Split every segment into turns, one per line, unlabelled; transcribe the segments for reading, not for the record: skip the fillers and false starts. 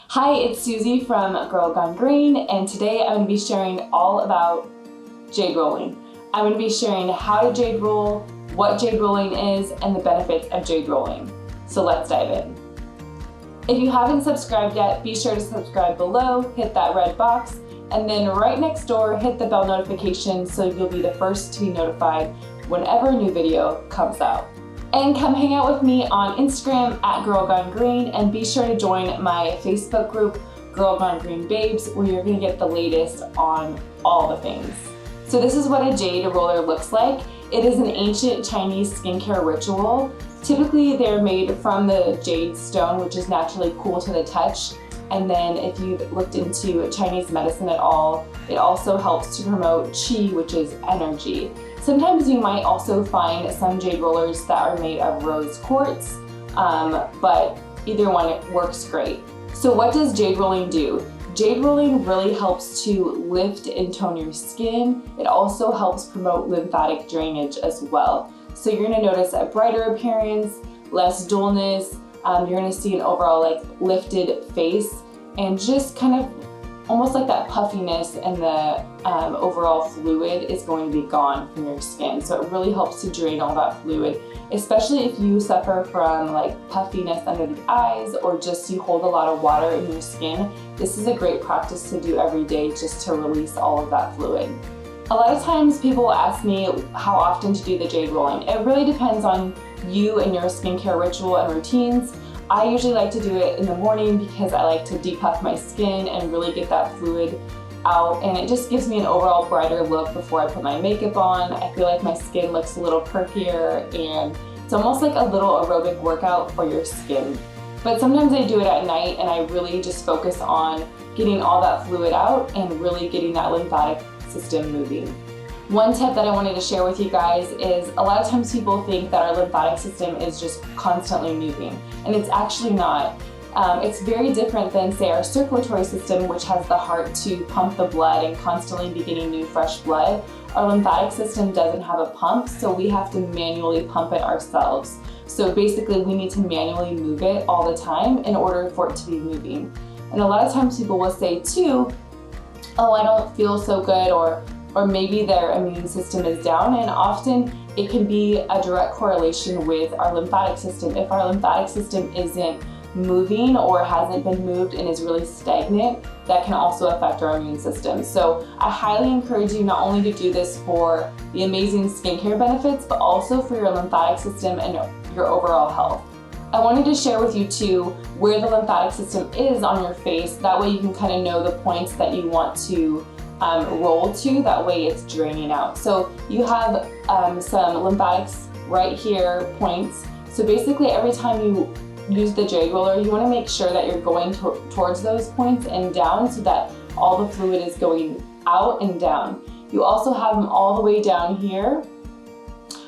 Hi, it's Susie from Girl Gone Green, and today I'm going to be sharing all about jade rolling. I'm going to be sharing how to jade roll, what jade rolling is, and the benefits of jade rolling. So let's dive in. If you haven't subscribed yet, be sure to subscribe below, hit that red box, and then right next door, hit the bell notification so you'll be the first to be notified whenever a new video comes out. And come hang out with me on Instagram at Girl Gone Green, and be sure to join my Facebook group, Girl Gone Green Babes, where you're gonna get the latest on all the things. So this is what a jade roller looks like. It is an ancient Chinese skincare ritual. Typically they're made from the jade stone, which is naturally cool to the touch. And then if you've looked into Chinese medicine at all, it also helps to promote qi, which is energy. Sometimes you might also find some jade rollers that are made of rose quartz, but either one works great. So what does jade rolling do? Jade rolling really helps to lift and tone your skin. It also helps promote lymphatic drainage as well. So you're gonna notice a brighter appearance, less dullness, you're gonna see an overall lifted face, and just kind of almost like that puffiness and the overall fluid is going to be gone from your skin. So it really helps to drain all that fluid, especially if you suffer from puffiness under the eyes, or just you hold a lot of water in your skin. This is a great practice to do every day just to release all of that fluid. A lot of times people will ask me how often to do the jade rolling. It really depends on you and your skincare ritual and routines. I usually like to do it in the morning because I like to depuff my skin and really get that fluid out, and it just gives me an overall brighter look before I put my makeup on. I feel like my skin looks a little perkier, and it's almost like a little aerobic workout for your skin. But sometimes I do it at night, and I really just focus on getting all that fluid out and really getting that lymphatic system moving. One tip that I wanted to share with you guys is a lot of times people think that our lymphatic system is just constantly moving, and it's actually not. It's very different than, say, our circulatory system, which has the heart to pump the blood and constantly be getting new fresh blood. Our lymphatic system doesn't have a pump, so we have to manually pump it ourselves. So basically we need to manually move it all the time in order for it to be moving. And a lot of times people will say too, oh, I don't feel so good, or maybe their immune system is down, and often it can be a direct correlation with our lymphatic system. If our lymphatic system isn't moving or hasn't been moved and is really stagnant, that can also affect our immune system. So I highly encourage you not only to do this for the amazing skincare benefits, but also for your lymphatic system and your overall health. I wanted to share with you too where the lymphatic system is on your face. That way you can kind of know the points that you want to roll to, that way it's draining out. So you have some lymphatics right here, points. So basically every time you use the jade roller, you want to make sure that you're going towards those points and down, so that all the fluid is going out and down. You also have them all the way down here,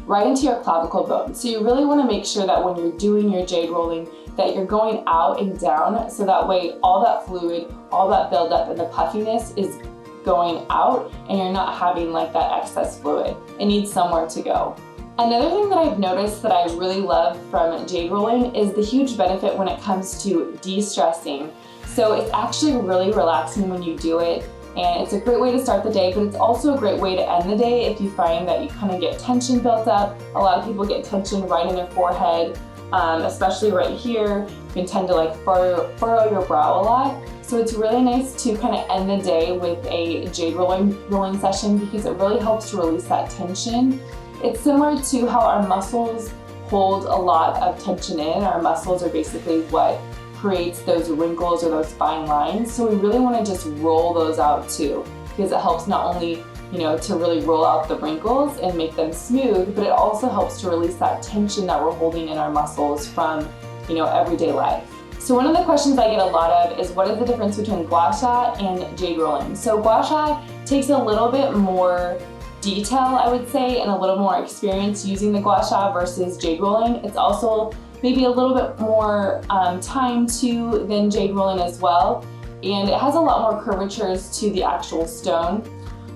right into your clavicle bone. So you really want to make sure that when you're doing your jade rolling, that you're going out and down, so that way all that fluid, all that buildup and the puffiness is going out, and you're not having that excess fluid. It needs somewhere to go. Another thing that I've noticed that I really love from jade rolling is the huge benefit when it comes to de-stressing. So it's actually really relaxing when you do it, and it's a great way to start the day, but it's also a great way to end the day if you find that you kind of get tension built up. A lot of people get tension right in their forehead, especially right here. You can tend to furrow your brow a lot. So it's really nice to kind of end the day with a jade rolling session, because it really helps to release that tension. It's similar to how our muscles hold a lot of tension in. Our muscles are basically what creates those wrinkles or those fine lines. So we really want to just roll those out too, because it helps not only to really roll out the wrinkles and make them smooth, but it also helps to release that tension that we're holding in our muscles from everyday life. So one of the questions I get a lot of is, what is the difference between Gua Sha and jade rolling? So Gua Sha takes a little bit more detail, I would say, and a little more experience using the Gua Sha versus jade rolling. It's also maybe a little bit more time too than jade rolling as well, and it has a lot more curvatures to the actual stone.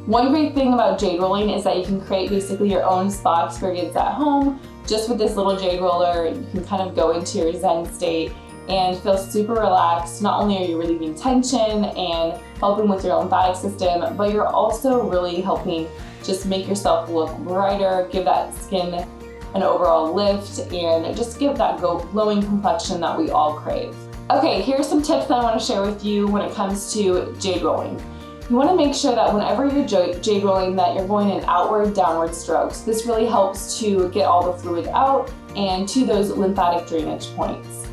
One great thing about jade rolling is that you can create basically your own spa experience at home. Just with this little jade roller, you can kind of go into your Zen state and feel super relaxed. Not only are you relieving tension and helping with your lymphatic system, but you're also really helping just make yourself look brighter, give that skin an overall lift, and just give that glowing complexion that we all crave. Okay, here's some tips that I want to share with you when it comes to jade rolling. You want to make sure that whenever you're jade rolling that you're going in outward, downward strokes. This really helps to get all the fluid out and to those lymphatic drainage points.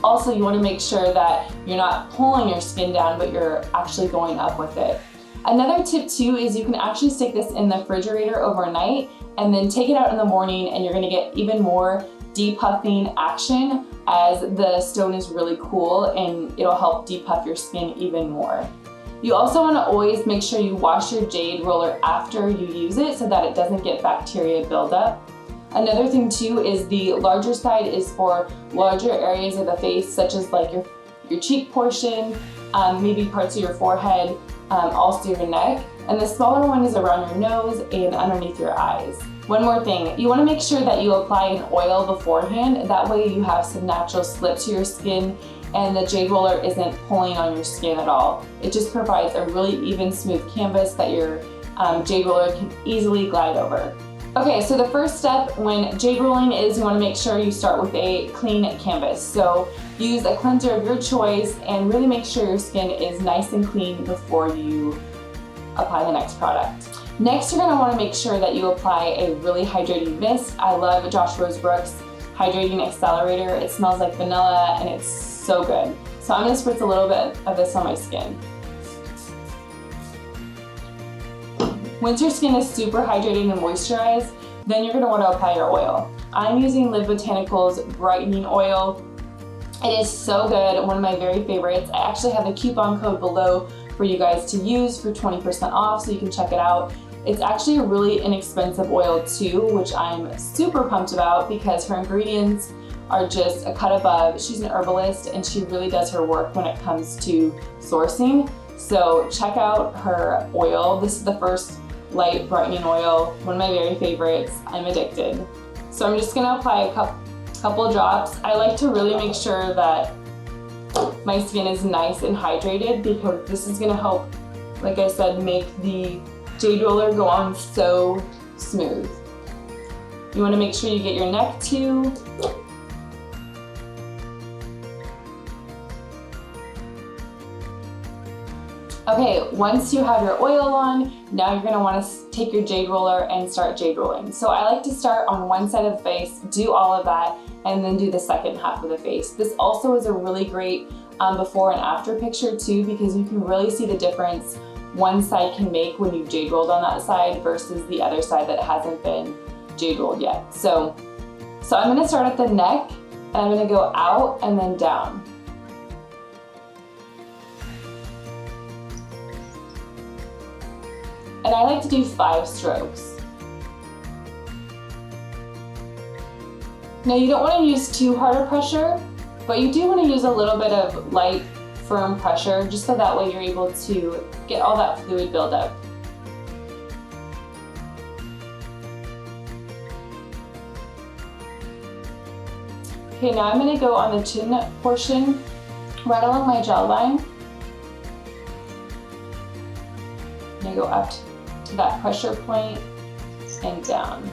Also, you want to make sure that you're not pulling your skin down, but you're actually going up with it. Another tip too is you can actually stick this in the refrigerator overnight and then take it out in the morning, and you're going to get even more depuffing action as the stone is really cool, and it'll help depuff your skin even more. You also want to always make sure you wash your jade roller after you use it so that it doesn't get bacteria buildup. Another thing too is the larger side is for larger areas of the face, such as like your cheek portion, maybe parts of your forehead, also your neck. And the smaller one is around your nose and underneath your eyes. One more thing, you want to make sure that you apply an oil beforehand. That way you have some natural slip to your skin and the jade roller isn't pulling on your skin at all. It just provides a really even, smooth canvas that your jade roller can easily glide over. Okay, so the first step when jade rolling is you want to make sure you start with a clean canvas. So use a cleanser of your choice and really make sure your skin is nice and clean before you apply the next product. Next, you're going to want to make sure that you apply a really hydrating mist. I love Josh Rosebrooks Hydrating Accelerator. It smells like vanilla and it's so good. So I'm going to spritz a little bit of this on my skin. Once your skin is super hydrated and moisturized, then you're going to want to apply your oil. I'm using Live Botanical's Brightening Oil. It is so good, one of my very favorites. I actually have a coupon code below for you guys to use for 20% off, so you can check it out. It's actually a really inexpensive oil too, which I'm super pumped about because her ingredients are just a cut above. She's an herbalist and she really does her work when it comes to sourcing. So check out her oil. This is the first light brightening oil, one of my very favorites. I'm addicted. So I'm just gonna apply a couple drops. I like to really make sure that my skin is nice and hydrated because this is gonna help, like I said, make the jade roller go on so smooth. You wanna make sure you get your neck too. Okay, once you have your oil on, now you're gonna wanna take your jade roller and start jade rolling. So I like to start on one side of the face, do all of that, and then do the second half of the face. This also is a really great before and after picture too, because you can really see the difference one side can make when you've jade rolled on that side versus the other side that hasn't been jade rolled yet. So I'm gonna start at the neck, and I'm gonna go out and then down. And I like to do 5 strokes. Now you don't want to use too hard a pressure, but you do want to use a little bit of light, firm pressure, just so that way you're able to get all that fluid buildup. Okay, now I'm going to go on the chin portion, right along my jawline. I'm going to go up to that pressure point and down.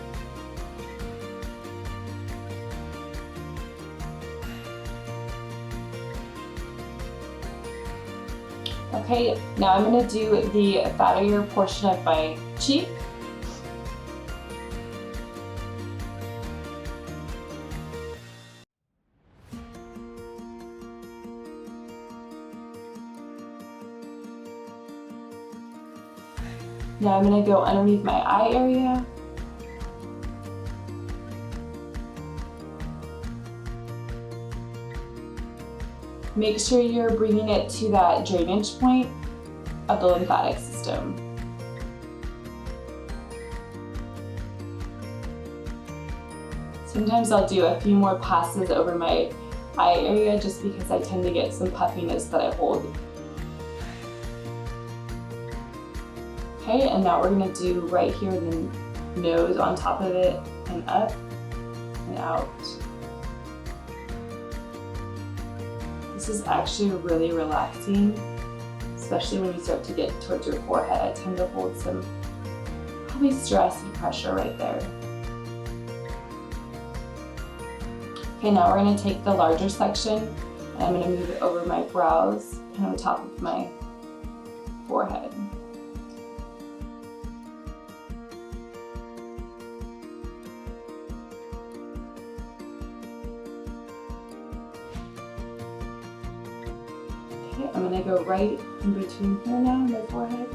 Okay, now I'm going to do the fattier portion of my cheek. Now I'm going to go underneath my eye area. Make sure you're bringing it to that drainage point of the lymphatic system. Sometimes I'll do a few more passes over my eye area just because I tend to get some puffiness that I hold. Okay, and now we're going to do right here the nose on top of it and up and out. This is actually really relaxing, especially when you start to get towards your forehead. I tend to hold some probably stress and pressure right there. Okay, now we're going to take the larger section and I'm going to move it over my brows, kind of top of my forehead. Okay, I'm going to go right in between here now on my forehead.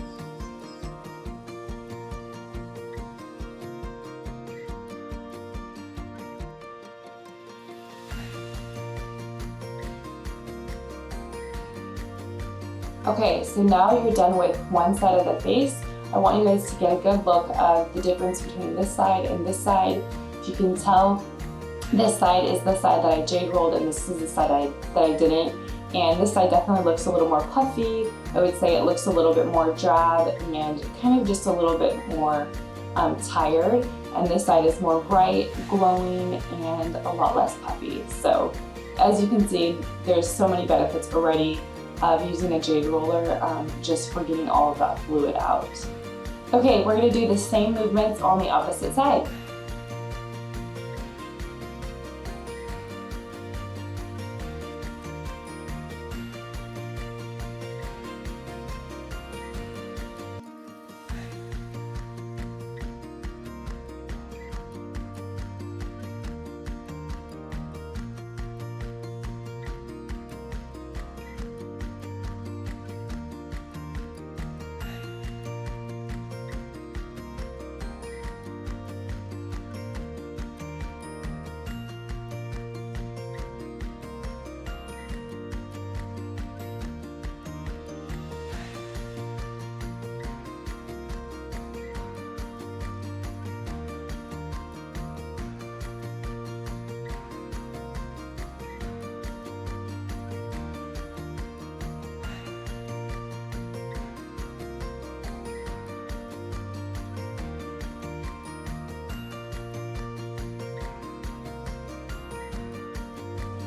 Okay, so now you're done with one side of the face. I want you guys to get a good look of the difference between this side and this side. If you can tell, this side is the side that I jade rolled and this is the side that I didn't. And this side definitely looks a little more puffy. I would say it looks a little bit more drab and kind of just a little bit more tired. And this side is more bright, glowing, and a lot less puffy. So as you can see, there's so many benefits already of using a jade roller just for getting all of that fluid out. Okay, we're going to do the same movements on the opposite side.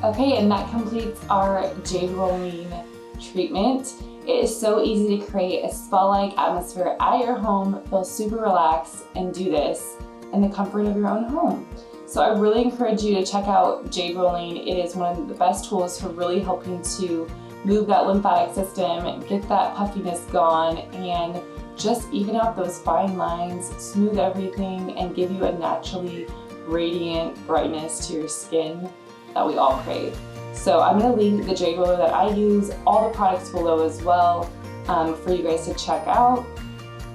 Okay, and that completes our jade rolling treatment. It is so easy to create a spa-like atmosphere at your home, feel super relaxed, and do this in the comfort of your own home. So I really encourage you to check out jade rolling. It is one of the best tools for really helping to move that lymphatic system, get that puffiness gone, and just even out those fine lines, smooth everything, and give you a naturally radiant brightness to your skin that we all crave. So I'm going to link the jade roller that I use, all the products below as well, for you guys to check out.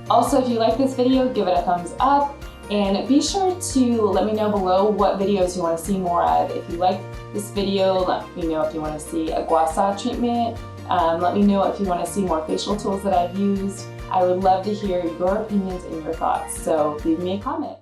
Also, if you like this video, give it a thumbs up, and be sure to let me know below what videos you want to see more of. If you like this video, let me know if you want to see a Gua Sha treatment. Let me know if you want to see more facial tools that I've used. I would love to hear your opinions and your thoughts, so leave me a comment.